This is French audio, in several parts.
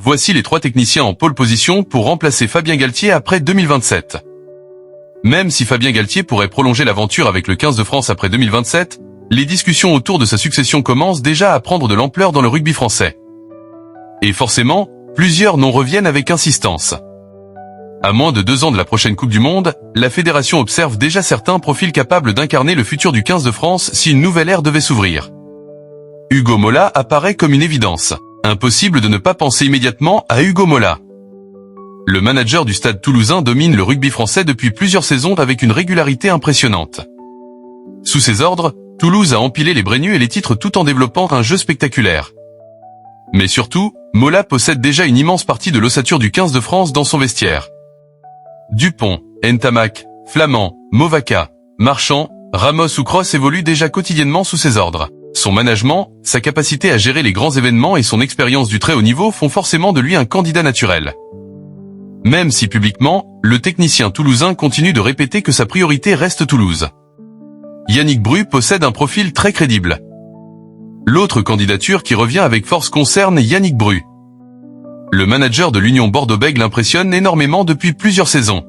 Voici les 3 techniciens en pole position pour remplacer Fabien Galtier après 2027. Même si Fabien Galtier pourrait prolonger l'aventure avec le 15 de France après 2027, les discussions autour de sa succession commencent déjà à prendre de l'ampleur dans le rugby français. Et forcément, plusieurs noms reviennent avec insistance. À moins de 2 ans de la prochaine Coupe du Monde, la fédération observe déjà certains profils capables d'incarner le futur du 15 de France si une nouvelle ère devait s'ouvrir. Hugo Mola apparaît comme une évidence. Impossible de ne pas penser immédiatement à Hugo Mola. Le manager du Stade Toulousain domine le rugby français depuis plusieurs saisons avec une régularité impressionnante. Sous ses ordres, Toulouse a empilé les Brennus et les titres tout en développant un jeu spectaculaire. Mais surtout, Mola possède déjà une immense partie de l'ossature du 15 de France dans son vestiaire. Dupont, Ntamak, Flamand, Movaca, Marchand, Ramos ou Cross évoluent déjà quotidiennement sous ses ordres. Son management, sa capacité à gérer les grands événements et son expérience du très haut niveau font forcément de lui un candidat naturel. Même si publiquement, le technicien toulousain continue de répéter que sa priorité reste Toulouse. Yannick Bru possède un profil très crédible. L'autre candidature qui revient avec force concerne Yannick Bru. Le manager de l'Union Bordeaux-Bègles l'impressionne énormément depuis plusieurs saisons.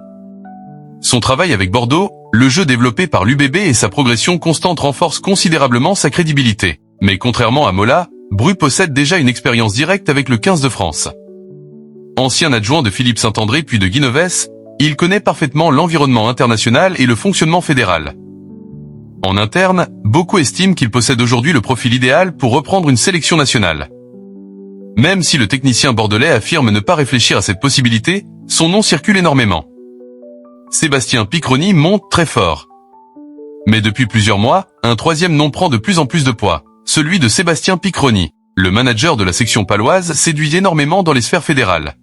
Son travail avec Bordeaux, le jeu développé par l'UBB et sa progression constante renforcent considérablement sa crédibilité. Mais contrairement à Mola, Bru possède déjà une expérience directe avec le 15 de France. Ancien adjoint de Philippe Saint-André puis de Guinoves, il connaît parfaitement l'environnement international et le fonctionnement fédéral. En interne, beaucoup estiment qu'il possède aujourd'hui le profil idéal pour reprendre une sélection nationale. Même si le technicien bordelais affirme ne pas réfléchir à cette possibilité, son nom circule énormément. Sébastien Picroni monte très fort. Mais depuis plusieurs mois, un 3e nom prend de plus en plus de poids, celui de Sébastien Picroni. Le manager de la section paloise séduit énormément dans les sphères fédérales.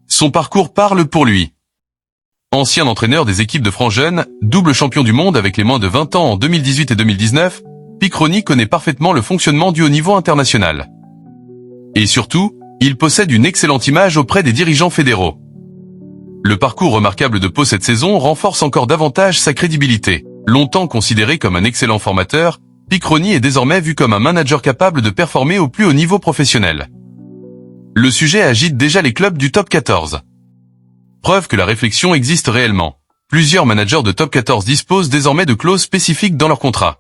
Son parcours parle pour lui. Ancien entraîneur des équipes de France jeunes, double champion du monde avec les moins de 20 ans en 2018 et 2019, Picroni connaît parfaitement le fonctionnement du haut niveau international. Et surtout, il possède une excellente image auprès des dirigeants fédéraux. Le parcours remarquable de Pau cette saison renforce encore davantage sa crédibilité. Longtemps considéré comme un excellent formateur, Picroni est désormais vu comme un manager capable de performer au plus haut niveau professionnel. Le sujet agite déjà les clubs du top 14. Preuve que la réflexion existe réellement. Plusieurs managers de top 14 disposent désormais de clauses spécifiques dans leur contrat.